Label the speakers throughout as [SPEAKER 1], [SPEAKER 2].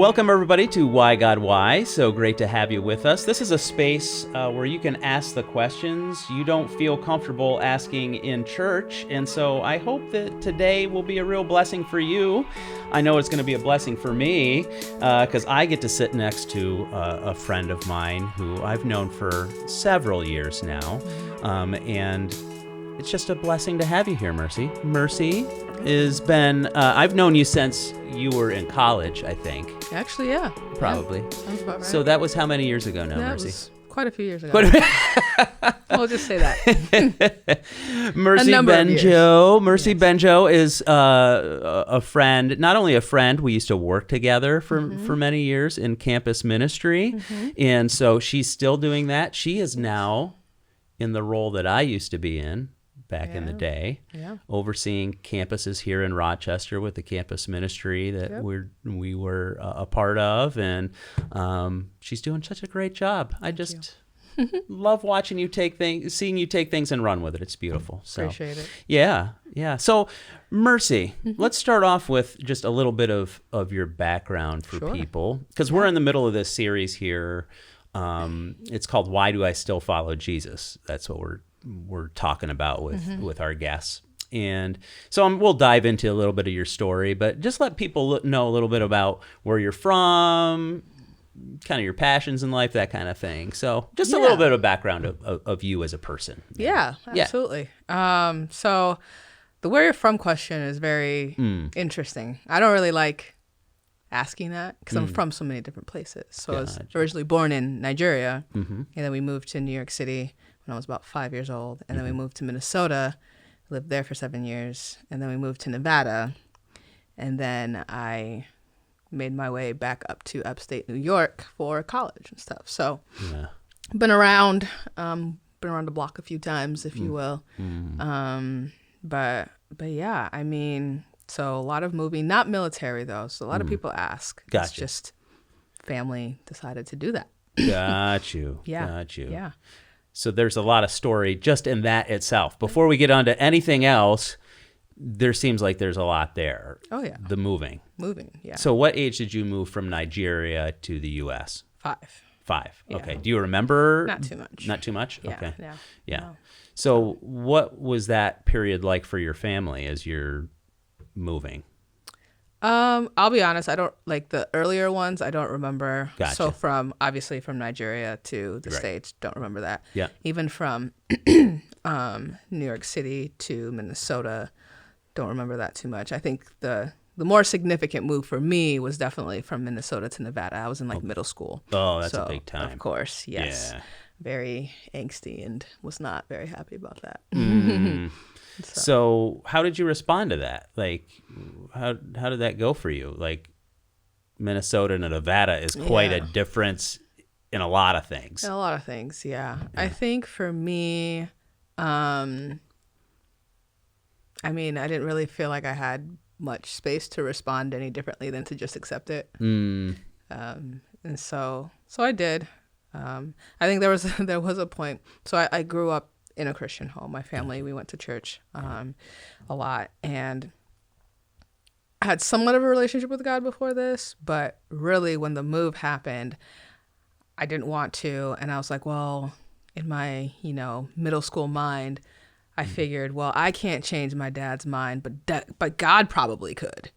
[SPEAKER 1] Welcome, everybody, to Why God Why. So great to have you with us. This is a space where you can ask the questions you don't feel comfortable asking in church. And so I hope that today will be a real blessing for you. I know it's going to be a blessing for me because I get to sit next to a friend of mine who I've known for several years now. And it's just a blessing to have you here, Mercy. Mercy has been, I've known you since you were in college, I think.
[SPEAKER 2] Actually, yeah.
[SPEAKER 1] Probably.
[SPEAKER 2] Yeah, sounds about right.
[SPEAKER 1] So that was how many years ago now,
[SPEAKER 2] That
[SPEAKER 1] Mercy?
[SPEAKER 2] was quite a few years ago. We'll just say that.
[SPEAKER 1] Mercy Gbenjo. Mercy Gbenjo is a friend, not only a friend, we used to work together for many years in campus ministry. And so she's still doing that. She is now in the role that I used to be in back in the day, overseeing campuses here in Rochester with the campus ministry that we were a part of, and she's doing such a great job. I just love watching you seeing you take things and run with it. It's beautiful. So,
[SPEAKER 2] appreciate it.
[SPEAKER 1] Yeah. So, Mercy, let's start off with just a little bit of your background for people, because we're in the middle of this series here. It's called Why Do I Still Follow Jesus? That's what we're talking about with our guests. And so we'll dive into a little bit of your story, but just let people know a little bit about where you're from, kind of your passions in life, that kind of thing. So just a little bit of background of you as a person.
[SPEAKER 2] Yeah, absolutely. So the where you're from question is very interesting. I don't really like asking that because I'm from so many different places. So I was originally born in Nigeria, and then we moved to New York City when I was about 5 years old, and then we moved to Minnesota, lived there for 7 years, and then we moved to Nevada, and then I made my way back up to upstate New York for college and stuff. So been around the block a few times, if you will. But yeah, I mean, so a lot of moving, not military though. So a lot of people ask.
[SPEAKER 1] Gotcha.
[SPEAKER 2] It's just family decided to do that.
[SPEAKER 1] Got you.
[SPEAKER 2] Yeah.
[SPEAKER 1] So there's a lot of story just in that itself. Before we get on to anything else, there seems like there's a lot there. Oh, yeah. The moving.
[SPEAKER 2] Yeah.
[SPEAKER 1] So what age did you move from Nigeria to the U.S.?
[SPEAKER 2] 5.
[SPEAKER 1] 5.
[SPEAKER 2] Yeah.
[SPEAKER 1] Okay. Do you remember?
[SPEAKER 2] Not too much.
[SPEAKER 1] Not too much?
[SPEAKER 2] Yeah,
[SPEAKER 1] okay.
[SPEAKER 2] Yeah.
[SPEAKER 1] No. So what was that period like for your family as you're moving?
[SPEAKER 2] I'll be honest, I don't like the earlier ones. I don't remember.
[SPEAKER 1] Gotcha.
[SPEAKER 2] So obviously from Nigeria to the States, don't remember that.
[SPEAKER 1] Yeah.
[SPEAKER 2] Even from New York City to Minnesota, don't remember that too much. I think the more significant move for me was definitely from Minnesota to Nevada. I was in middle school.
[SPEAKER 1] Oh, that's a big time.
[SPEAKER 2] Of course, yes.
[SPEAKER 1] Yeah.
[SPEAKER 2] Very angsty and was not very happy about that.
[SPEAKER 1] So how did you respond to that? Like, how did that go for you? Like, Minnesota to Nevada is quite a difference in a lot of things.
[SPEAKER 2] In a lot of things, yeah. I think for me, I mean, I didn't really feel like I had much space to respond any differently than to just accept it. And so I did. I think there was a point. So I grew up in a Christian home. My family, we went to church a lot, and I had somewhat of a relationship with God before this, but really when the move happened, I didn't want to, and I was like, well, in my, middle school mind, I figured, well, I can't change my dad's mind, but God probably could.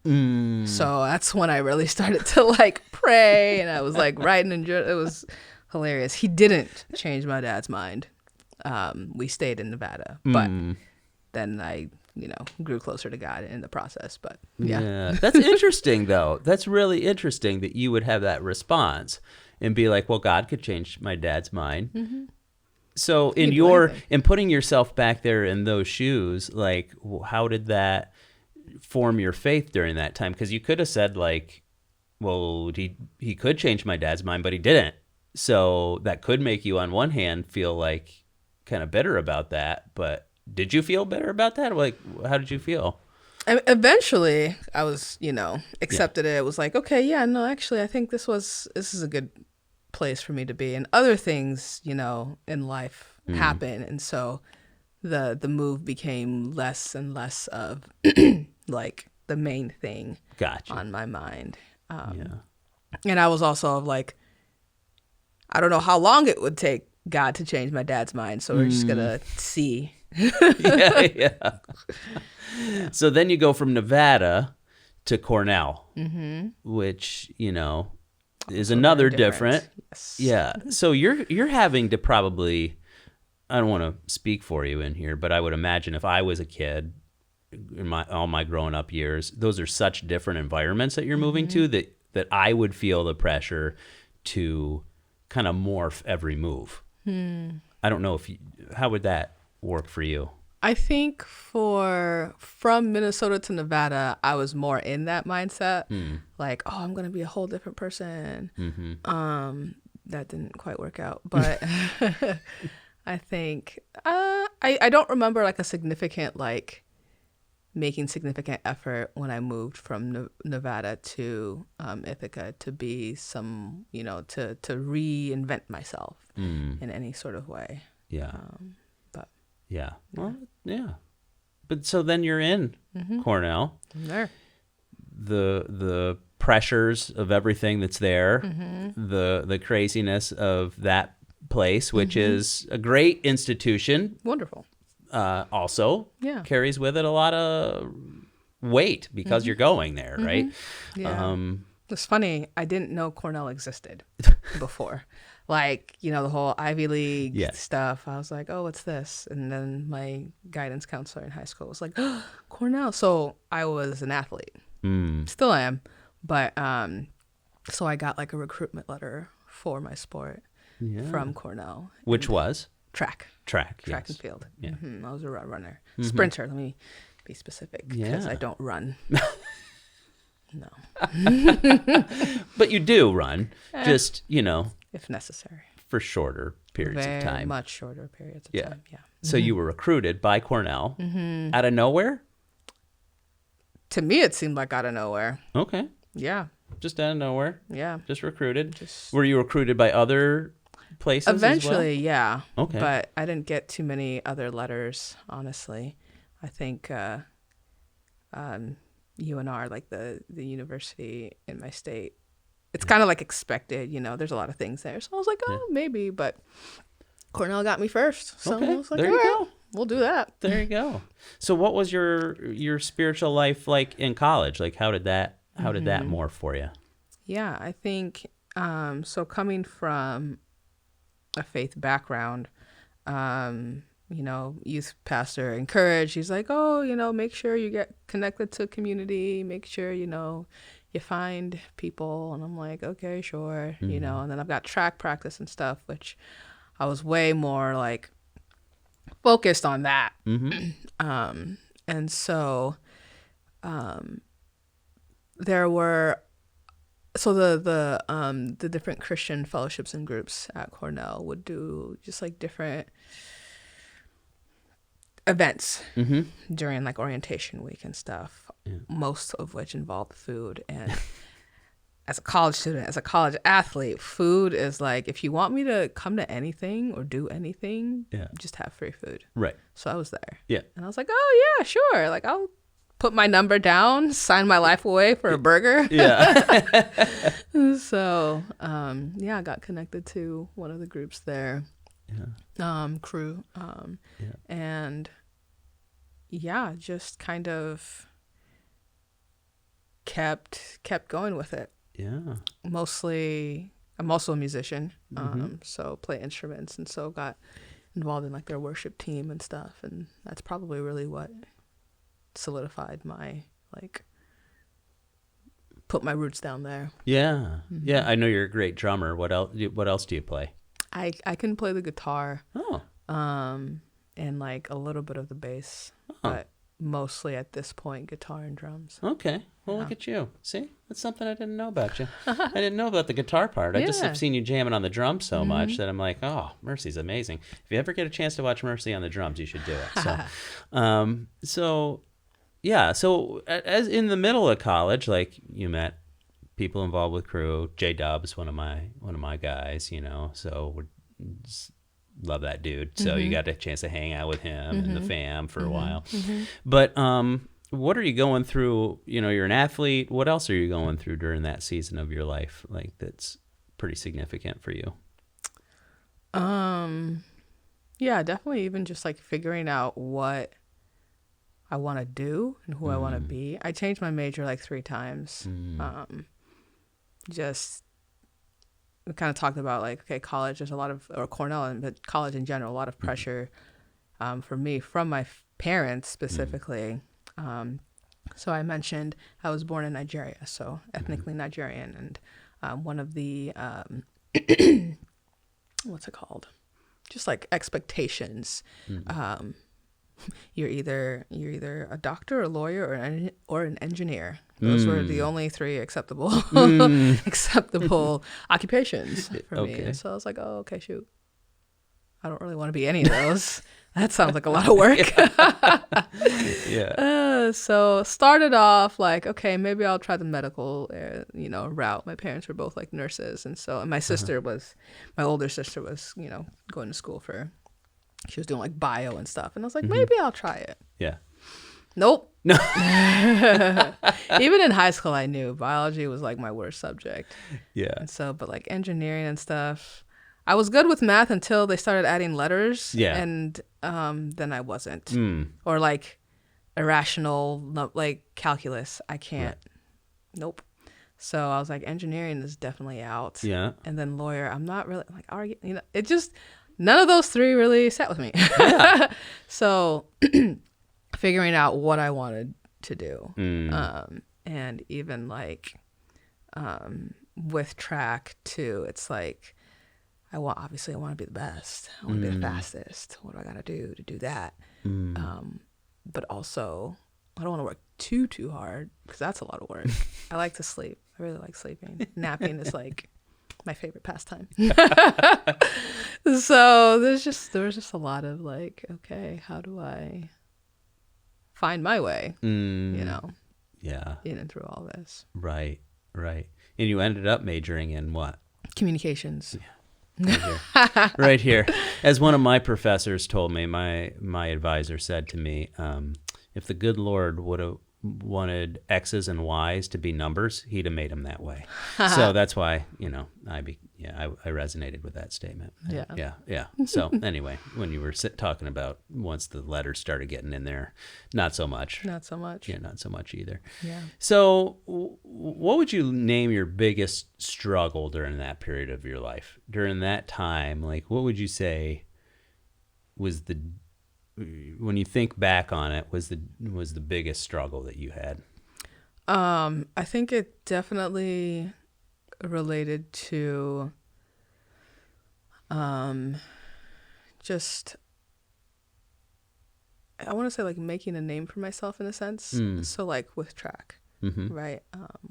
[SPEAKER 2] So that's when I really started to pray, and I was writing, and it was hilarious. He didn't change my dad's mind. We stayed in Nevada, but then I, grew closer to God in the process. But yeah.
[SPEAKER 1] That's interesting, though. That's really interesting that you would have that response and be like, well, God could change my dad's mind. So in putting yourself back there in those shoes, how did that form your faith during that time? Because you could have said well, he could change my dad's mind, but he didn't. So that could make you on one hand feel kind of bitter about that, but did you feel bitter about that? How did you feel?
[SPEAKER 2] Eventually I was, accepted it. It was okay, yeah, no, actually I think this is a good place for me to be, and other things, in life happen, and so the move became less and less of the main thing
[SPEAKER 1] Gotcha.
[SPEAKER 2] on my mind. And I was also like, I don't know how long it would take God to change my dad's mind. So we're just going to see.
[SPEAKER 1] Yeah. So then you go from Nevada to Cornell, which, is
[SPEAKER 2] So
[SPEAKER 1] another
[SPEAKER 2] very
[SPEAKER 1] different.
[SPEAKER 2] Yes.
[SPEAKER 1] Yeah. So you're having to probably, I don't want to speak for you in here, but I would imagine if I was a kid in all my growing up years, those are such different environments that you're moving to that I would feel the pressure to kind of morph every move. I don't know how would that work for you?
[SPEAKER 2] I think from Minnesota to Nevada, I was more in that mindset. Like, oh, I'm going to be a whole different person. That didn't quite work out. But I think I don't remember like a significant, like making significant effort when I moved from Nevada to Ithaca to be some, to reinvent myself in any sort of way.
[SPEAKER 1] Yeah.
[SPEAKER 2] But
[SPEAKER 1] yeah. Well, yeah. But so then you're in Cornell.
[SPEAKER 2] I'm there.
[SPEAKER 1] The pressures of everything that's there, the craziness of that place, which is a great institution.
[SPEAKER 2] Wonderful.
[SPEAKER 1] Also
[SPEAKER 2] Yeah.
[SPEAKER 1] carries with it a lot of weight because you're going there, right?
[SPEAKER 2] Yeah. It's funny. I didn't know Cornell existed before. Like, the whole Ivy League stuff. I was like, oh, what's this? And then my guidance counselor in high school was like, oh, Cornell. So I was an athlete. Still am. But so I got like a recruitment letter for my sport from Cornell.
[SPEAKER 1] Which was?
[SPEAKER 2] Track
[SPEAKER 1] Yes.
[SPEAKER 2] and field.
[SPEAKER 1] Yeah.
[SPEAKER 2] I was a runner. Sprinter. Let me be specific because I don't run. No.
[SPEAKER 1] But you do run, just,
[SPEAKER 2] if necessary.
[SPEAKER 1] for shorter periods of time.
[SPEAKER 2] Much shorter periods of time, yeah.
[SPEAKER 1] So you were recruited by Cornell out of nowhere?
[SPEAKER 2] To me, it seemed like out of nowhere.
[SPEAKER 1] Okay.
[SPEAKER 2] Yeah.
[SPEAKER 1] Just out of nowhere?
[SPEAKER 2] Yeah.
[SPEAKER 1] Just recruited? Were you recruited by other places
[SPEAKER 2] Eventually, yeah.
[SPEAKER 1] Okay.
[SPEAKER 2] But I didn't get too many other letters, honestly. I think UNR, like the university in my state, it's kind of like expected, there's a lot of things there. So I was like, maybe, but Cornell got me first. So
[SPEAKER 1] Okay.
[SPEAKER 2] I was like,
[SPEAKER 1] There you go.
[SPEAKER 2] We'll do that.
[SPEAKER 1] There you go. So what was your spiritual life like in college? Like how did that morph for you?
[SPEAKER 2] Yeah, I think so coming from a faith background, youth pastor encouraged. He's like, oh, make sure you get connected to community, make sure, you find people. And I'm like, okay, sure. And then I've got track practice and stuff, which I was way more like focused on that. And so there were the different Christian fellowships and groups at Cornell would do just like different events during like orientation week and stuff, most of which involved food. And as a college student, as a college athlete, food is like, if you want me to come to anything or do anything, just have free food.
[SPEAKER 1] Right.
[SPEAKER 2] So I was there.
[SPEAKER 1] Yeah.
[SPEAKER 2] And I was like, oh yeah, sure. Like I'll put my number down, sign my life away for a burger.
[SPEAKER 1] Yeah.
[SPEAKER 2] So, I got connected to one of the groups there. Crew. And just kind of kept going with it. Yeah. Mostly, I'm also a musician, so play instruments, and so got involved in like their worship team and stuff, and that's probably really what solidified my put my roots down there.
[SPEAKER 1] Yeah. Yeah, I know you're a great drummer. What else do you play?
[SPEAKER 2] I can play the guitar.
[SPEAKER 1] Oh.
[SPEAKER 2] And like a little bit of the bass, but mostly at this point guitar and drums.
[SPEAKER 1] Okay. Well, look at you. See? That's something I didn't know about you. I didn't know about the guitor part. I just have seen you jamming on the drums so much that I'm like, oh, Mercy's amazing. If you ever get a chance to watch Mercy on the drums, you should do it. So as in the middle of college, like you met people involved with crew. J-Dub's one of my guys, so we love that dude. So you got a chance to hang out with him and the fam for a while. But what are you going through? You're an athlete. What else are you going through during that season of your life? Like, that's pretty significant for you.
[SPEAKER 2] Yeah, definitely. Even just like figuring out what I want to do and who I want to be. I changed my major like 3 times. Just we kind of talked about like, okay, college, there's a lot of, or Cornell, but college in general, a lot of pressure for me from my parents specifically. So I mentioned I was born in Nigeria, so ethnically Nigerian, and one of the what's it called? Just like expectations. You're either a doctor, a lawyer, or an engineer. Those were the only 3 acceptable occupations for me. And so I was like, oh, okay, shoot. I don't really want to be any of those. That sounds like a lot of work.
[SPEAKER 1] Yeah.
[SPEAKER 2] So started off like, okay, maybe I'll try the medical, route. My parents were both like nurses, and my sister was, my older sister was, going to school she was doing like bio and stuff, and I was like, maybe I'll try it.
[SPEAKER 1] Yeah.
[SPEAKER 2] Nope. No. Even in high school, I knew biology was like my worst subject.
[SPEAKER 1] Yeah.
[SPEAKER 2] And so, but like engineering and stuff, I was good with math until they started adding letters.
[SPEAKER 1] Yeah.
[SPEAKER 2] And then I wasn't. Or like irrational, like calculus. I can't. Right. Nope. So I was like, engineering is definitely out.
[SPEAKER 1] Yeah.
[SPEAKER 2] And then lawyer, I'm not really like, it just, none of those 3 really sat with me.
[SPEAKER 1] Yeah.
[SPEAKER 2] So figuring out what I wanted to do. And even like with track too, it's like, obviously I want to be the best. I want to be the fastest. What do I got to do that? But also I don't want to work too hard, because that's a lot of work. I like to sleep. I really like sleeping. Napping is like my favorite pastime. So there was just a lot of like, okay, how do I find my way?
[SPEAKER 1] Yeah.
[SPEAKER 2] In and through all this.
[SPEAKER 1] Right. And you ended up majoring in what?
[SPEAKER 2] Communications.
[SPEAKER 1] Yeah. Right here. As one of my professors told me, my advisor said to me, if the good Lord would have wanted X's and Y's to be numbers, he'd have made them that way. So that's why, I resonated with that statement. Yeah. So anyway, when you were talking about once the letters started getting in there, not so much.
[SPEAKER 2] Not so much.
[SPEAKER 1] Yeah, not so much either.
[SPEAKER 2] Yeah.
[SPEAKER 1] So what would you name your biggest struggle during that period of your life? During that time, like, what would you say was when you think back on it, was the biggest struggle that you had?
[SPEAKER 2] I think it definitely related to just, I want to say like making a name for myself in a sense. So like with track, right?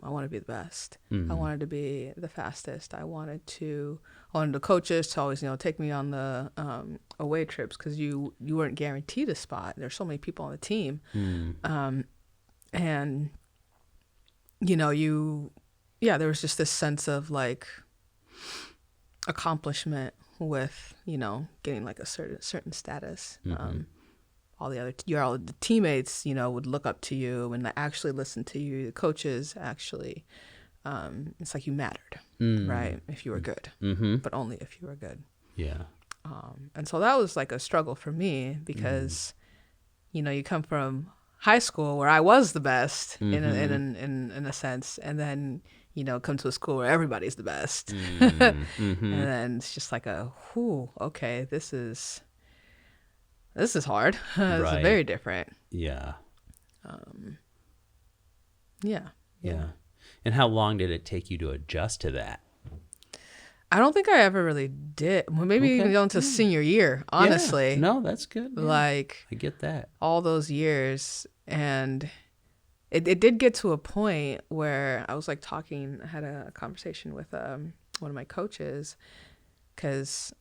[SPEAKER 2] I want to be the best. I wanted to be the fastest. I wanted the coaches to always, take me on the away trips, because you weren't guaranteed a spot. There's so many people on the team. And, there was just this sense of like accomplishment with, getting like a certain status. All the teammates, would look up to you and actually listen to you. The coaches actually, it's like you mattered, right? If you were good, but only if you were good.
[SPEAKER 1] Yeah.
[SPEAKER 2] And so that was like a struggle for me, because, you come from high school where I was the best in a sense, and then, come to a school where everybody's the best. And then it's just like okay, this is hard. It's
[SPEAKER 1] Right.
[SPEAKER 2] very different.
[SPEAKER 1] Yeah.
[SPEAKER 2] Yeah.
[SPEAKER 1] And how long did it take you to adjust to that?
[SPEAKER 2] I don't think I ever really did. Well, maybe even going to senior year, honestly.
[SPEAKER 1] Yeah. No, that's good. Yeah.
[SPEAKER 2] Like,
[SPEAKER 1] I get that.
[SPEAKER 2] All those years. And it did get to a point where I was like I had a conversation with one of my coaches, because,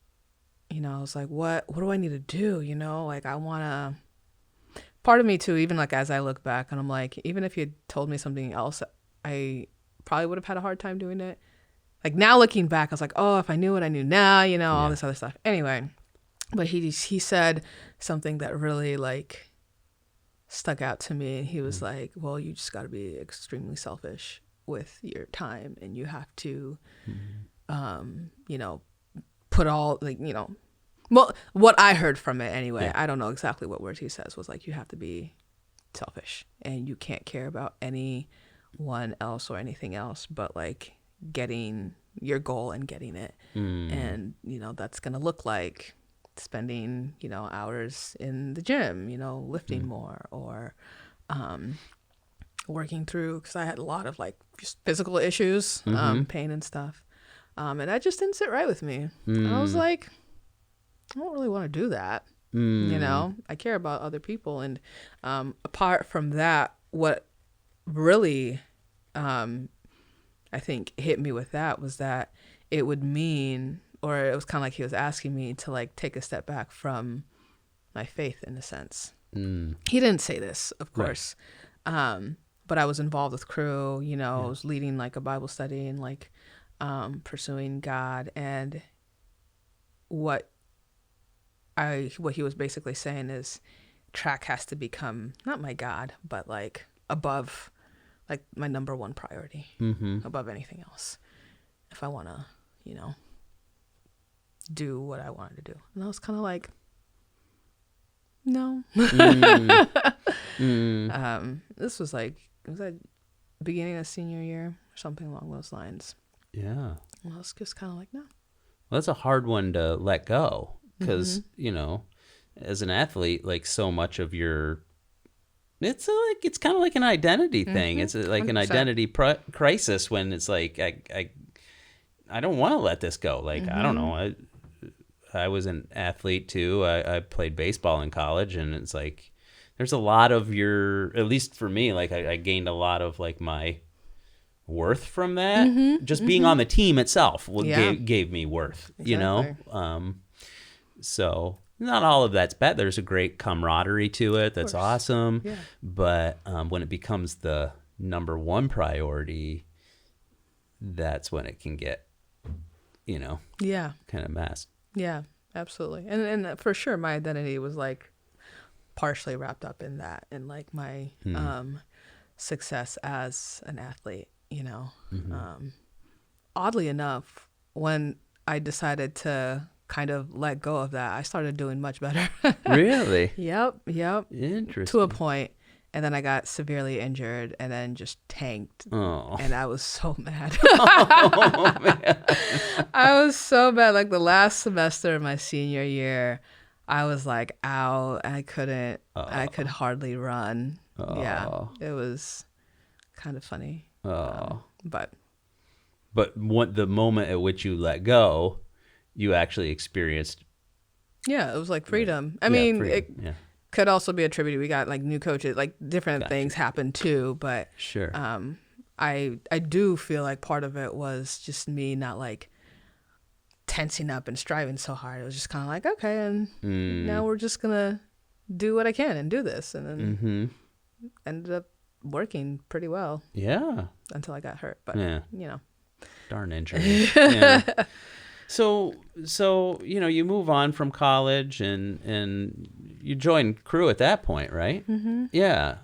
[SPEAKER 2] I was like, what do I need to do? Like, I want to, part of me too, even like as I look back, and I'm like, even if you had told me something else, I probably would have had a hard time doing it. Like, now looking back, I was like, oh, if I knew what I knew now, all this other stuff. Anyway, but he said something that really like stuck out to me. He was like, well, you just got to be extremely selfish with your time, and you have to, you know, put all, like, you know, well, what I heard from it anyway, I don't know exactly what words he says, was like, you have to be selfish and you can't care about anyone else or anything else but like getting your goal and getting it. And, you know, that's going to look like spending, you know, hours in the gym, you know, lifting more, or working through, because I had a lot of like just physical issues, pain and stuff. And that just didn't sit right with me. I was like, I don't really want to do that. You know, I care about other people. And apart from that, what really I think hit me with that was that it would mean, or it was kind of like he was asking me to like take a step back from my faith in a sense. He didn't say this, of course. Right. But I was involved with crew, you know, I was leading like a Bible study and like pursuing God. And what he was basically saying is track has to become not my God, but like above, like my number one priority, above anything else, if I want to, you know, do what I wanted to do. And I was kind of like, no. This was like, was that beginning of senior year or something along those lines?
[SPEAKER 1] Yeah.
[SPEAKER 2] Well, I was just kind of like, no.
[SPEAKER 1] Well, that's a hard one to let go because, you know, as an athlete, like so much of your, it's kind of like an identity thing. It's like 100%. An identity crisis when it's like, I don't want to let this go. Like, I don't know. I was an athlete too. I played baseball in college, and it's like, there's a lot of your, at least for me, like I gained a lot of like my worth from that. Just being on the team itself gave me worth, you know? So not all of that's bad. There's a great camaraderie to it. That's awesome. Yeah. But when it becomes the number one priority, that's when it can get, you know, kind of messed.
[SPEAKER 2] Yeah, absolutely. And for sure, my identity was like partially wrapped up in that, and like my success as an athlete, you know. Oddly enough, when I decided to kind of let go of that, I started doing much better.
[SPEAKER 1] Really?
[SPEAKER 2] Yep.
[SPEAKER 1] Interesting.
[SPEAKER 2] To a point. And then I got severely injured and then just tanked. Oh. And I was so mad. Oh, man. I was so bad. Like the last semester of my senior year, I was like, ow, I could hardly run. Yeah, it was kind of funny. But
[SPEAKER 1] what the moment at which you let go, you actually experienced.
[SPEAKER 2] Yeah, it was like freedom. I mean, freedom. It could also be attributed. We got like new coaches, like different things happened too. But
[SPEAKER 1] sure,
[SPEAKER 2] I do feel like part of it was just me not like tensing up and striving so hard. It was just kind of like, okay, and now we're just gonna do what I can and do this, and then ended up working pretty well.
[SPEAKER 1] Yeah,
[SPEAKER 2] until I got hurt. But you know,
[SPEAKER 1] darn injury. Yeah. So you know, you move on from college and you join crew at that point, right? Yeah.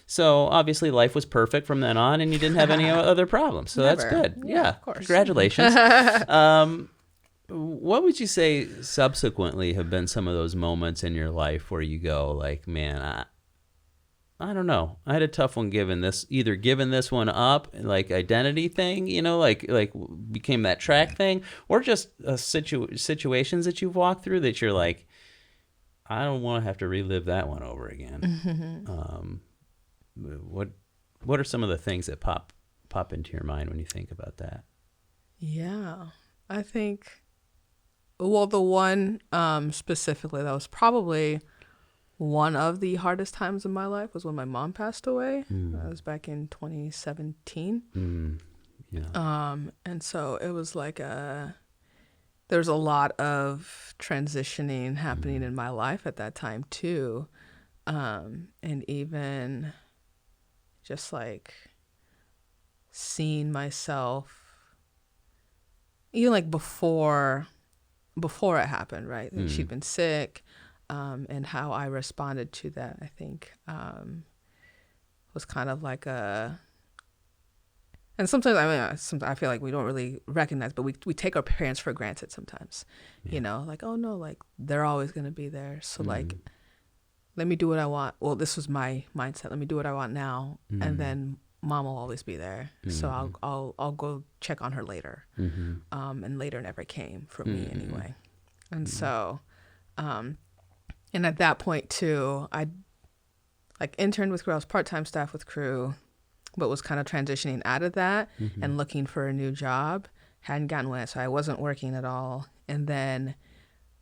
[SPEAKER 1] So obviously life was perfect from then on, and you didn't have any other problems. So
[SPEAKER 2] Never.
[SPEAKER 1] That's good.
[SPEAKER 2] Yeah, of course.
[SPEAKER 1] Congratulations. What would you say subsequently have been some of those moments in your life where you go like, man, I don't know. I had a tough one giving this one up, like identity thing, you know, like became that track thing, or just situations that you've walked through that you're like, I don't want to have to relive that one over again. What are some of the things that pop into your mind when you think about that?
[SPEAKER 2] Yeah, I think, well, the one specifically that was probably one of the hardest times in my life was when my mom passed away. That was back in 2017.
[SPEAKER 1] Yeah.
[SPEAKER 2] And so it was like there was a lot of transitioning happening in my life at that time too. And even just like seeing myself, even like before it happened, right? She'd been sick. and how I responded to that, I think, was kind of like a. And sometimes, I feel like we don't really recognize, but we take our parents for granted sometimes.
[SPEAKER 1] Yeah.
[SPEAKER 2] Like, oh no, like they're always gonna be there. So like, let me do what I want. Well, this was my mindset. Let me do what I want now, and then mom will always be there. So I'll go check on her later. And later never came for me anyway. And so, and at that point too, I like interned with Crew. I was part-time staff with Crew, but was kind of transitioning out of that and looking for a new job. Hadn't gotten one, so I wasn't working at all. And then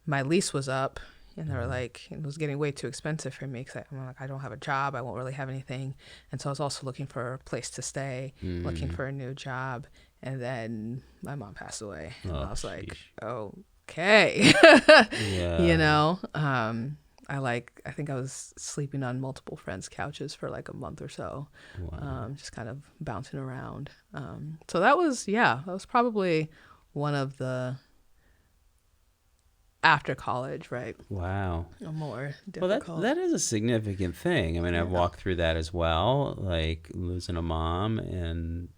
[SPEAKER 2] my lease was up, and they were like, it was getting way too expensive for me because I'm like, I don't have a job. I won't really have anything. And so I was also looking for a place to stay, looking for a new job. And then my mom passed away. And I was like, okay. I think I was sleeping on multiple friends' couches for like a month or so, just kind of bouncing around. So that was probably one of the after college, right?
[SPEAKER 1] Wow.
[SPEAKER 2] A more difficult.
[SPEAKER 1] Well, that is a significant thing. I mean, I've walked through that as well, like losing a mom, and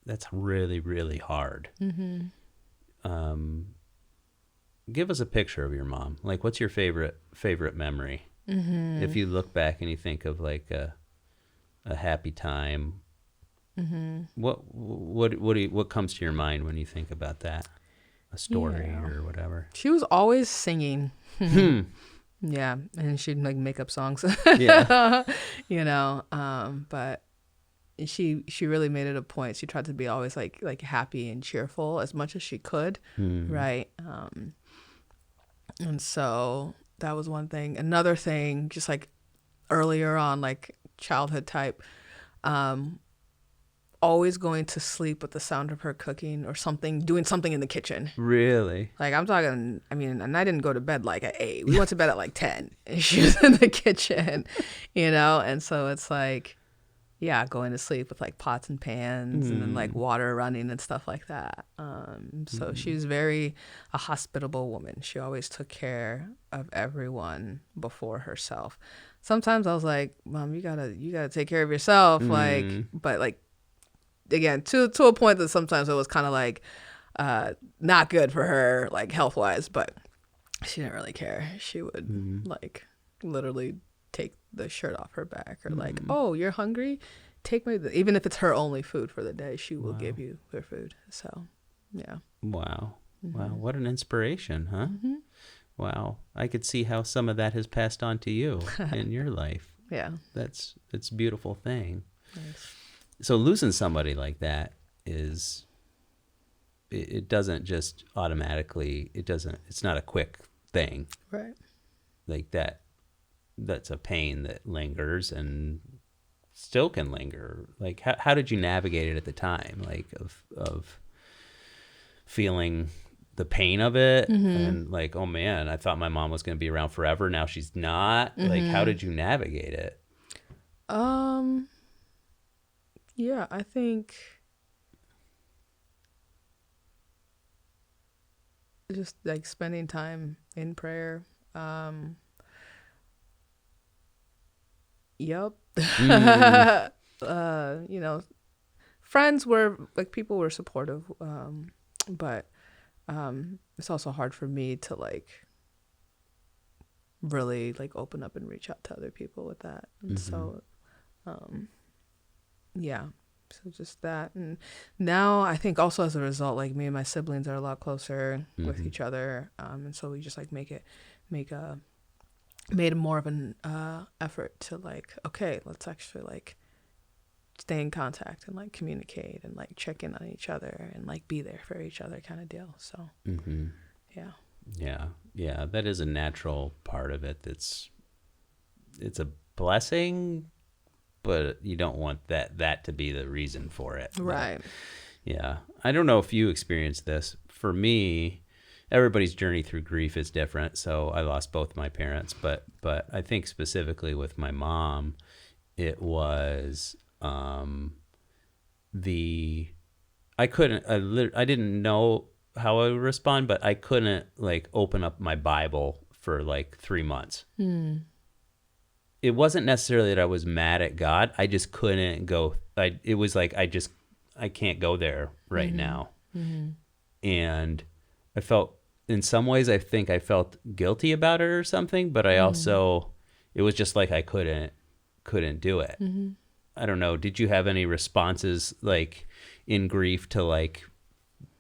[SPEAKER 1] that's really, really hard. Give us a picture of your mom. Like, what's your favorite memory? If you look back and you think of like a happy time, what comes to your mind when you think about that? A story or whatever.
[SPEAKER 2] She was always singing. Yeah, and she'd like make up songs. But she really made it a point. She tried to be always like happy and cheerful as much as she could, right? And so that was one thing. Another thing, just like earlier on, like childhood type, always going to sleep with the sound of her cooking or something, doing something in the kitchen.
[SPEAKER 1] Really?
[SPEAKER 2] Like I'm talking, and I didn't go to bed like at 8. We went to bed at like 10 and she was in the kitchen, and so it's like, going to sleep with like pots and pans and then like water running and stuff like that. So she was very a hospitable woman. She always took care of everyone before herself. Sometimes I was like, Mom, you gotta take care of yourself. But like, again, to a point that sometimes it was kind of like not good for her, like health wise, but she didn't really care. She would like literally take the shirt off her back or like, oh, you're hungry? Take me, even if it's her only food for the day, she will give you her food. So, yeah. Wow.
[SPEAKER 1] Wow. What an inspiration, huh? Wow. I could see how some of that has passed on to you in your life.
[SPEAKER 2] Yeah.
[SPEAKER 1] It's a beautiful thing.
[SPEAKER 2] Nice.
[SPEAKER 1] So losing somebody like that it doesn't just automatically, it's not a quick thing.
[SPEAKER 2] Right.
[SPEAKER 1] Like that's a pain that lingers and still can linger. Like how did you navigate it at the time? Like of feeling the pain of it and like, oh man, I thought my mom was going to be around forever. Now she's not. Like, how did you navigate it?
[SPEAKER 2] Yeah, I think just like spending time in prayer. Yep. Friends were like, people were supportive, but it's also hard for me to like really like open up and reach out to other people with that. And so so just that. And now I think also as a result, like me and my siblings are a lot closer with each other, and so we just like made more of an effort to like, okay, let's actually like stay in contact and like communicate and like check in on each other and like be there for each other kind of deal. So
[SPEAKER 1] yeah, that is a natural part of it. It's a blessing, but you don't want that to be the reason for it.
[SPEAKER 2] Right.
[SPEAKER 1] But, yeah. I don't know if you experienced this. For me, everybody's journey through grief is different. So I lost both my parents, but I think specifically with my mom, it was I didn't know how I would respond, but I couldn't like open up my Bible for like 3 months. It wasn't necessarily that I was mad at God. I just couldn't go. It was like, I can't go there right now. And I felt, in some ways, I think I felt guilty about it or something, but I also, it was just like I couldn't do it. I don't know. Did you have any responses like in grief to like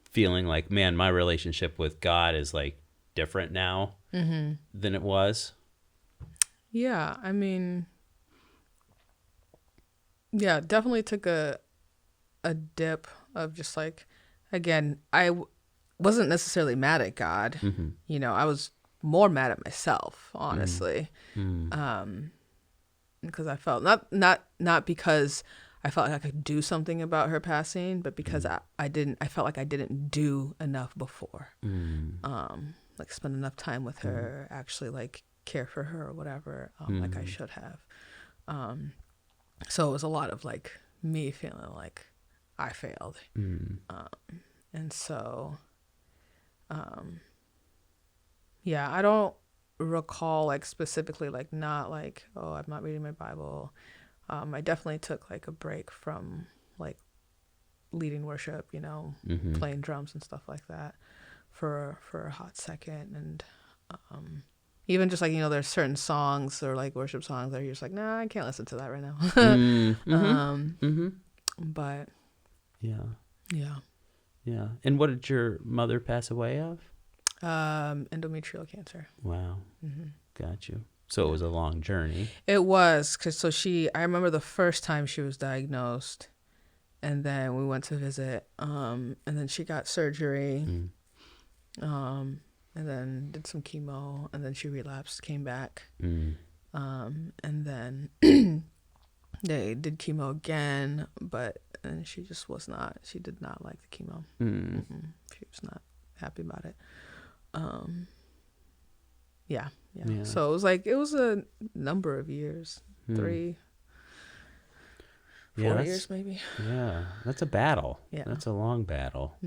[SPEAKER 1] feeling like, man, my relationship with God is like different now than it was?
[SPEAKER 2] Yeah, I mean, yeah, definitely took a dip of just like, again, wasn't necessarily mad at God. You know, I was more mad at myself, honestly. Because I felt not because I felt like I could do something about her passing, but because I felt like I didn't do enough before. Like spend enough time with her, actually like care for her or whatever, like I should have. So it was a lot of like me feeling like I failed. And so, yeah, I don't recall like specifically like not like, oh, I'm not reading my Bible. I definitely took like a break from like leading worship, you know, playing drums and stuff like that for a hot second. And even just like, you know, there's certain songs or like worship songs that you're just like, nah, I can't listen to that right now. But
[SPEAKER 1] yeah. And what did your mother pass away of?
[SPEAKER 2] Endometrial cancer.
[SPEAKER 1] Wow. Got you. So it was a long journey.
[SPEAKER 2] It was, cause I remember the first time she was diagnosed, and then we went to visit, and then she got surgery, and then did some chemo, and then she relapsed, came back, and then they did chemo again, but she just she did not like the chemo. She was not happy about it. Yeah. So it was a number of years, 3, 4 years maybe.
[SPEAKER 1] Yeah, that's a battle. Yeah, that's a long battle.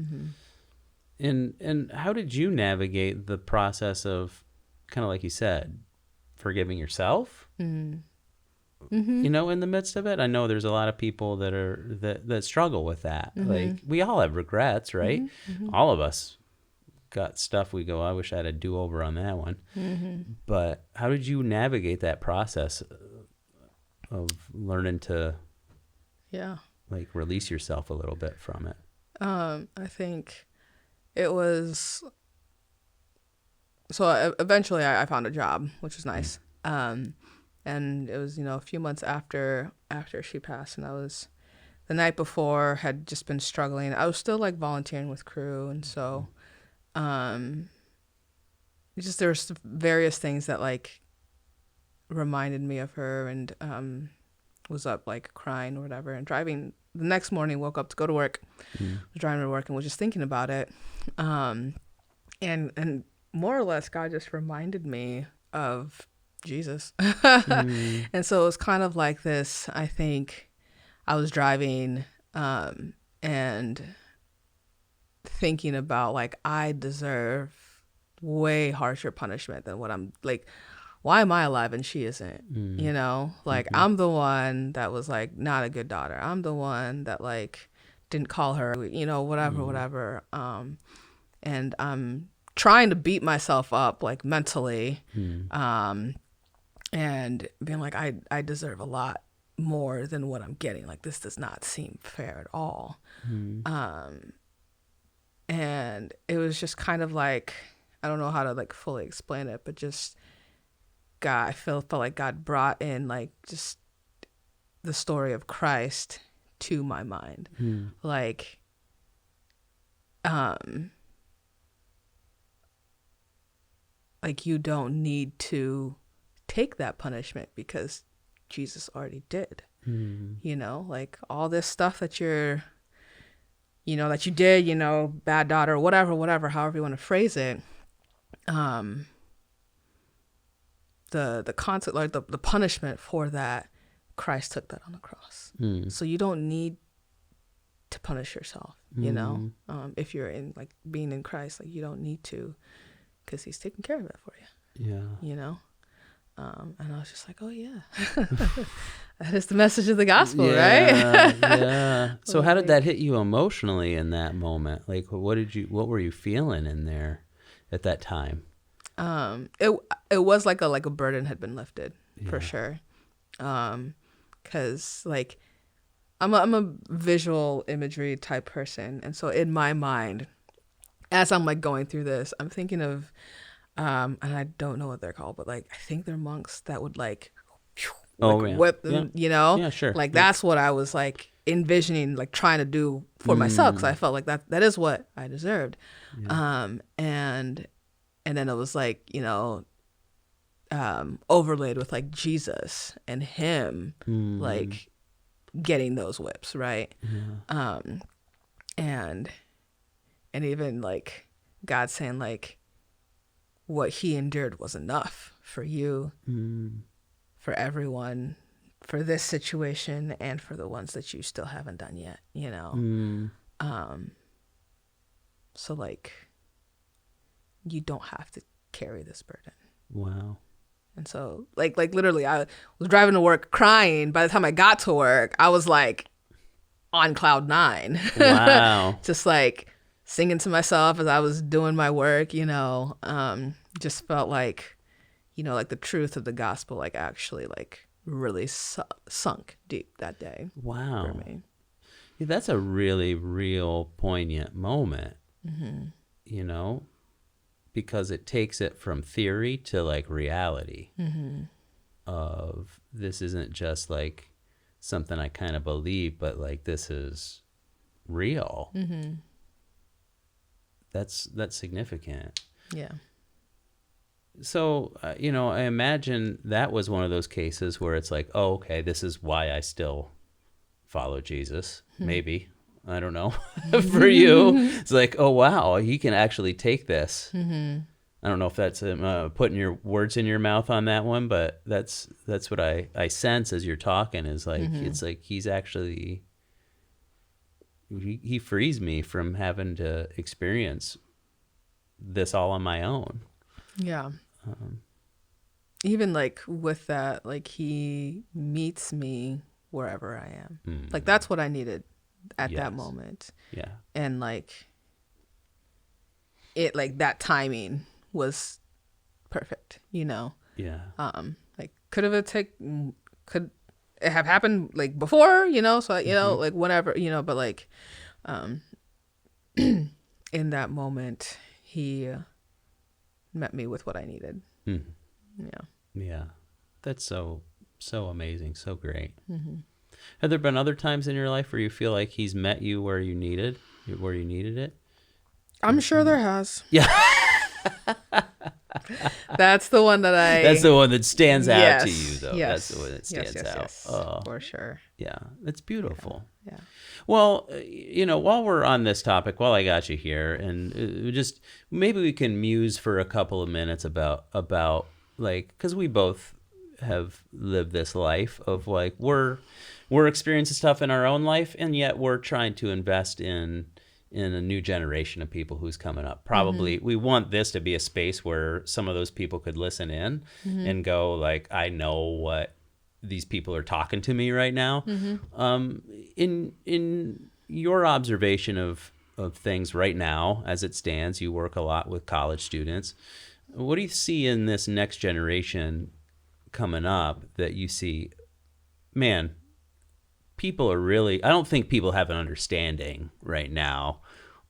[SPEAKER 1] And how did you navigate the process of, kind of like you said, forgiving yourself? You know, in the midst of it, I know there's a lot of people that struggle with that. Like, we all have regrets, right? All of us got stuff we go, I wish I had a do-over on that one. But how did you navigate that process of learning to like release yourself a little bit from it?
[SPEAKER 2] I think it was, so eventually I found a job, which was nice. And it was, you know, a few months after she passed, and I was, the night before, had just been struggling. I was still like volunteering with crew, and so just there's various things that like reminded me of her, and was up like crying or whatever, and driving the next morning, woke up to go to work, was driving to work and was just thinking about it, and more or less God just reminded me of Jesus. And so it was kind of like this, I think I was driving and thinking about like, I deserve way harsher punishment than what I'm like, why am I alive and she isn't? You know, like I'm the one that was like not a good daughter. I'm the one that like didn't call her, you know, whatever. And I'm trying to beat myself up like mentally, and being like, I deserve a lot more than what I'm getting. Like, this does not seem fair at all. And it was just kind of like, I don't know how to like fully explain it, but just God, I felt like God brought in like just the story of Christ to my mind. Like, like you don't need to take that punishment because Jesus already did. You know, like all this stuff that you're, you know, that you did, you know, bad daughter, whatever, however you want to phrase it. The concept, like the punishment for that, Christ took that on the cross. So you don't need to punish yourself, you know, if you're in like being in Christ, like you don't need to, because he's taking care of it for you.
[SPEAKER 1] Yeah.
[SPEAKER 2] you know? And I was just like, oh, yeah. That is the message of the gospel, right?
[SPEAKER 1] Yeah. So how did that hit you emotionally in that moment? Like, what were you feeling in there at that time?
[SPEAKER 2] It was like a burden had been lifted, for
[SPEAKER 1] Yeah.
[SPEAKER 2] sure. 'Cause like I'm a visual imagery type person. And so in my mind, as I'm like going through this, I'm thinking of, and I don't know what they're called, but like, I think they're monks that would like
[SPEAKER 1] Yeah.
[SPEAKER 2] whip them,
[SPEAKER 1] Yeah, sure.
[SPEAKER 2] like that's what I was like envisioning, like trying to do for myself. 'Cause I felt like that is what I deserved.
[SPEAKER 1] Yeah.
[SPEAKER 2] And then it was like, overlaid with like Jesus and him, like getting those whips, right?
[SPEAKER 1] Yeah.
[SPEAKER 2] And even like God saying like what he endured was enough for you, for everyone, for this situation, and for the ones that you still haven't done yet, so like you don't have to carry this burden.
[SPEAKER 1] Wow.
[SPEAKER 2] And so like literally I was driving to work crying. By the time I got to work, I was like on cloud 9.
[SPEAKER 1] Wow.
[SPEAKER 2] Just like singing to myself as I was doing my work, just felt like, like the truth of the gospel, like actually like really sunk deep that day.
[SPEAKER 1] Wow.
[SPEAKER 2] For me.
[SPEAKER 1] Yeah, that's a really real poignant moment, because it takes it from theory to like reality of this isn't just like something I kind of believe, but like this is real. That's significant.
[SPEAKER 2] Yeah.
[SPEAKER 1] So, I imagine that was one of those cases where it's like, oh, okay, this is why I still follow Jesus. Maybe. I don't know. For you, it's like, oh, wow, he can actually take this. I don't know if that's putting your words in your mouth on that one, but that's what I sense as you're talking is like, it's like he's actually, he frees me from having to experience this all on my own.
[SPEAKER 2] Yeah. Even like with that, like he meets me wherever I am. Like that's what I needed at that moment.
[SPEAKER 1] Yeah.
[SPEAKER 2] And like it, like that timing was perfect,
[SPEAKER 1] Yeah.
[SPEAKER 2] like could it have happened like before, so like whenever, but like in that moment he met me with what I needed.
[SPEAKER 1] Yeah. That's so amazing, so great. Have there been other times in your life where you feel like he's met you where you needed it?
[SPEAKER 2] I'm sure there has.
[SPEAKER 1] Yeah.
[SPEAKER 2] That's the one that
[SPEAKER 1] stands out to you, though.
[SPEAKER 2] Yes.
[SPEAKER 1] That's the one that stands out.
[SPEAKER 2] Yes, for sure.
[SPEAKER 1] Yeah, that's beautiful.
[SPEAKER 2] Yeah.
[SPEAKER 1] Well, while we're on this topic, while I got you here, and just maybe we can muse for a couple of minutes about like, because we both have lived this life of like we're experiencing stuff in our own life, and yet we're trying to invest in a new generation of people who's coming up. Probably we want this to be a space where some of those people could listen in and go like, I know what these people are talking to me right now. In your observation of things right now as it stands, you work a lot with college students. What do you see in this next generation coming up that you see, man, people are really, I don't think people have an understanding right now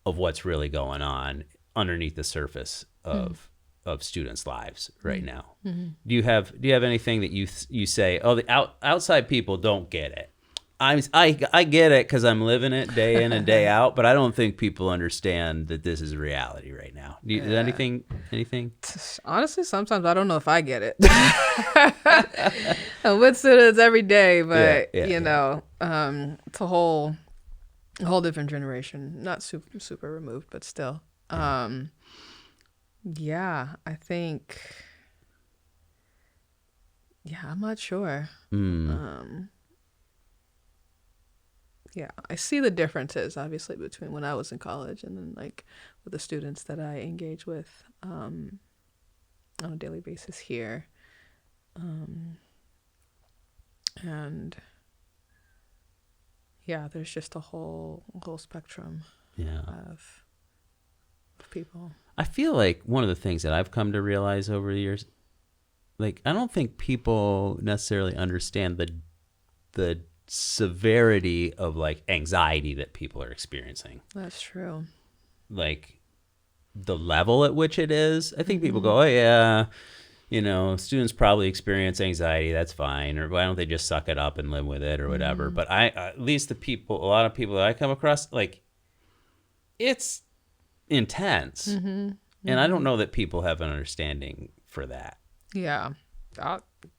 [SPEAKER 1] of what's really going on underneath the surface of students' lives right now. Do you have anything that you say, oh, the outside people don't get it? I get it because I'm living it day in and day out, but I don't think people understand that this is reality right now. Is anything?
[SPEAKER 2] Honestly, sometimes I don't know if I get it. I'm with students every day, but it's a whole different generation. Not super removed, but still. I think. Yeah, I'm not sure. I see the differences, obviously, between when I was in college and then like with the students that I engage with. on a daily basis here. And yeah, there's just a whole spectrum of people.
[SPEAKER 1] I feel like one of the things that I've come to realize over the years, like, I don't think people necessarily understand the severity of like anxiety that people are experiencing.
[SPEAKER 2] That's true.
[SPEAKER 1] Like the level at which it is. I think people go, oh yeah, students probably experience anxiety. That's fine. Or why don't they just suck it up and live with it or whatever? But at least a lot of people that I come across, like, it's intense. And I don't know that people have an understanding for that.
[SPEAKER 2] Yeah.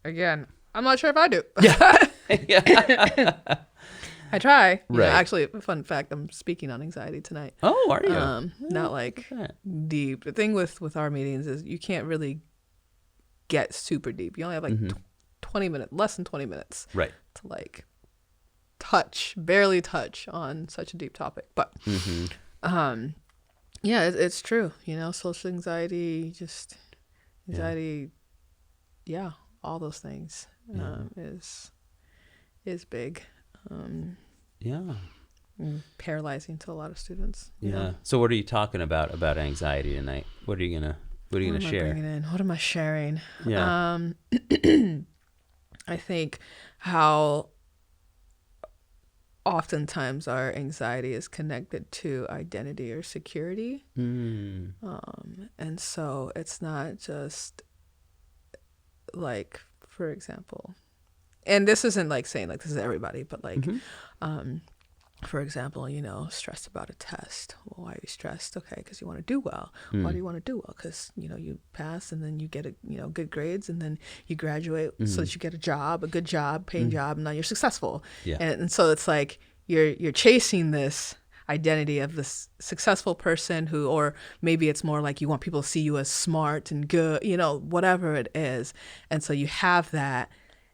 [SPEAKER 2] Again, I'm not sure if I do.
[SPEAKER 1] Yeah.
[SPEAKER 2] I try.
[SPEAKER 1] Right.
[SPEAKER 2] Actually, fun fact, I'm speaking on anxiety tonight.
[SPEAKER 1] Oh, are you?
[SPEAKER 2] Not like deep. The thing with our meetings is you can't really get super deep. You only have like 20 minutes, less than 20 minutes.
[SPEAKER 1] Right.
[SPEAKER 2] To like barely touch on such a deep topic. But yeah, it's true. Social anxiety, just anxiety, all those things is big. Paralyzing to a lot of students.
[SPEAKER 1] Yeah. So what are you talking about anxiety tonight? What are you gonna share?
[SPEAKER 2] What am I sharing?
[SPEAKER 1] Yeah.
[SPEAKER 2] I think how oftentimes our anxiety is connected to identity or security. And so it's not just like, for example, and this isn't like saying like this is everybody, but like, for example, stressed about a test. Well, why are you stressed? Okay, because you want to do well. Why do you want to do well? Because you pass, and then you get good grades, and then you graduate so that you get a good job, paying job, and now you're successful. Yeah. And so it's like you're chasing this identity of this successful person who, or maybe it's more like you want people to see you as smart and good, whatever it is. And so you have that.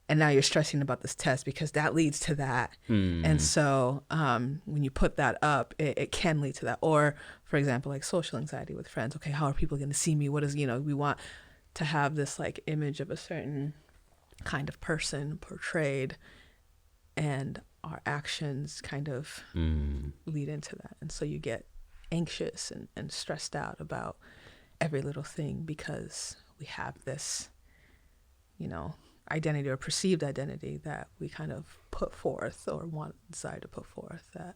[SPEAKER 2] And now you're stressing about this test because that leads to that. And so when you put that up, it can lead to that. Or, for example, like social anxiety with friends. Okay, how are people going to see me? What is, we want to have this like image of a certain kind of person portrayed, and our actions kind of lead into that. And so you get anxious and stressed out about every little thing because we have this, identity or perceived identity that we kind of put forth or desire to put forth that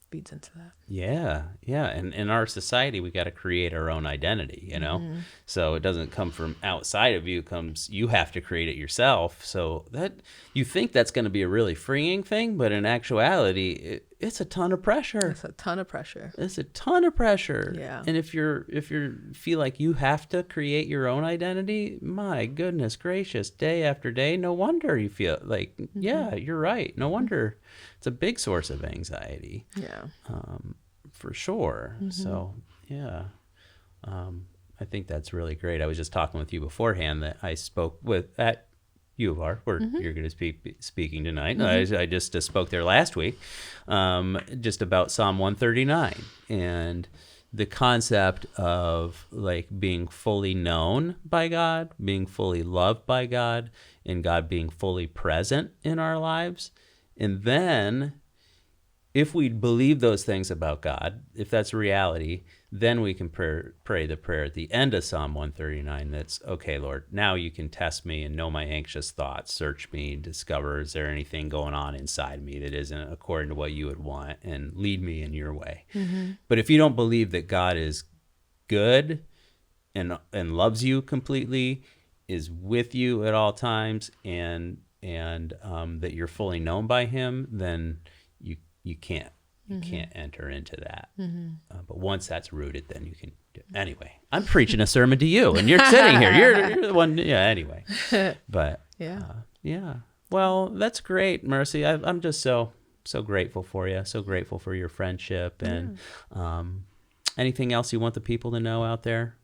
[SPEAKER 2] feeds into that.
[SPEAKER 1] Yeah. And in our society, we got to create our own identity, So it doesn't come from outside of you. You have to create it yourself. So that you think that's going to be a really freeing thing, but in actuality, it's a ton of pressure.
[SPEAKER 2] It's a ton of pressure.
[SPEAKER 1] Yeah. And if you feel like you have to create your own identity, my goodness gracious, day after day, no wonder you feel like, yeah, you're right. No wonder it's a big source of anxiety.
[SPEAKER 2] Yeah.
[SPEAKER 1] For sure. So, yeah. I think that's really great. I was just talking with you beforehand that I spoke at U of R, where you're going to be speaking tonight. I just spoke there last week, just about Psalm 139 and the concept of like being fully known by God, being fully loved by God, and God being fully present in our lives. And then if we believe those things about God, if that's reality, then we can pray the prayer at the end of Psalm 139 that's, okay, Lord, now you can test me and know my anxious thoughts, search me, discover, is there anything going on inside me that isn't according to what you would want, and lead me in your way. But if you don't believe that God is good and loves you completely, is with you at all times, and that you're fully known by him, then you can't enter into that. But once that's rooted, then you can do it. Anyway, I'm preaching a sermon to you, and you're sitting here. You're the one. Yeah. Anyway, but yeah. Well, that's great, Mercy. I'm just so grateful for you. So grateful for your friendship. And anything else you want the people to know out there?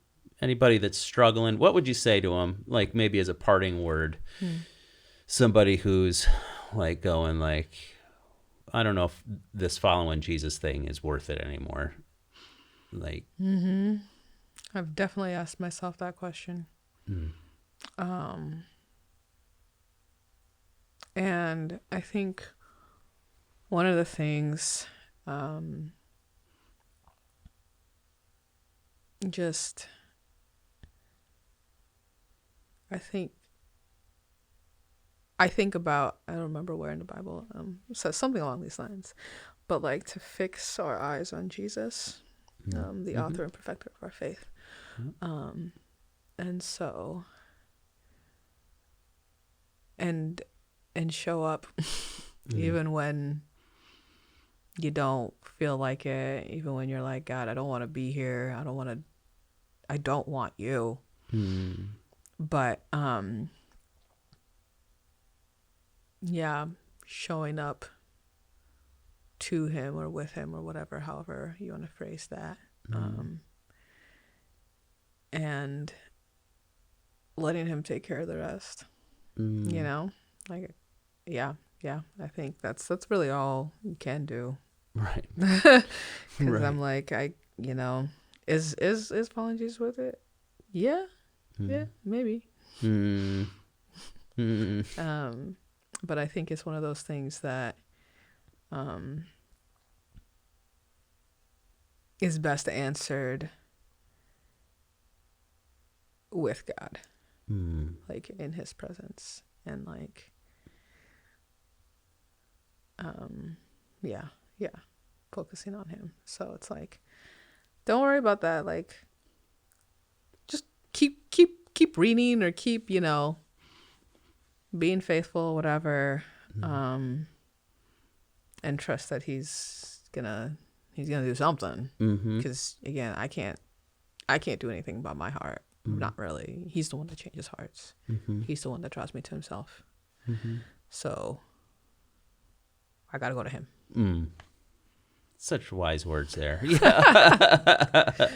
[SPEAKER 1] Anybody that's struggling, what would you say to them? Like maybe as a parting word, somebody who's like going like, I don't know if this following Jesus thing is worth it anymore. Like,
[SPEAKER 2] I've definitely asked myself that question. And I think one of the things, I think about, I don't remember where in the Bible, it says something along these lines, but like to fix our eyes on Jesus, the author and perfecter of our faith. And so, and show up even when you don't feel like it, even when you're like, God, I don't want to be here. I don't want you. But, yeah, showing up to him or with him or whatever, however you want to phrase that. And letting him take care of the rest, you know, like, yeah, I think that's really all you can do.
[SPEAKER 1] Right.
[SPEAKER 2] Because I'm like, is following Jesus with it? Yeah, maybe. But I think it's one of those things that is best answered with God, like in his presence, and like, focusing on him. So it's like, don't worry about that. Like, just keep reading, or keep, being faithful, whatever, and trust that he's gonna do something. Because again, I can't do anything about my heart. Not really. He's the one that changes hearts. He's the one that draws me to himself. So I gotta go to him.
[SPEAKER 1] Such wise words there. Yeah.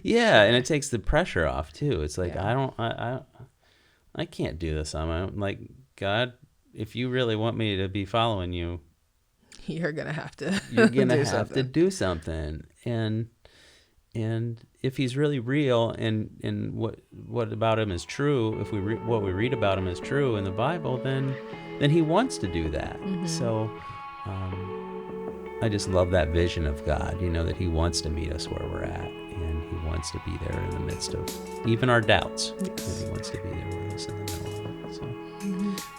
[SPEAKER 1] Yeah, and it takes the pressure off too. It's like, I can't do this on my own. Like, God, if you really want me to be following you,
[SPEAKER 2] you're gonna have to
[SPEAKER 1] do something. And if he's really real, and what about him is true, if what we read about him is true in the Bible, then he wants to do that. So I just love that vision of God, that he wants to meet us where we're at, and he wants to be there in the midst of even our doubts. Yes. And he wants to be there with us in the middle of it. So,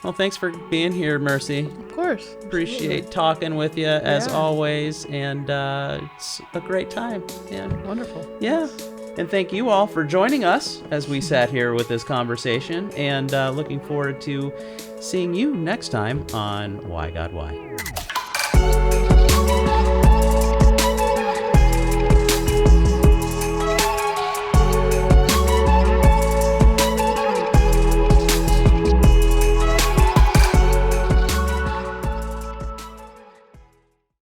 [SPEAKER 1] well, thanks for being here, Mercy.
[SPEAKER 2] Of course.
[SPEAKER 1] Appreciate talking with you as always, and it's a great time. And
[SPEAKER 2] wonderful.
[SPEAKER 1] Yeah. And thank you all for joining us as we sat here with this conversation, and looking forward to seeing you next time on Why God Why.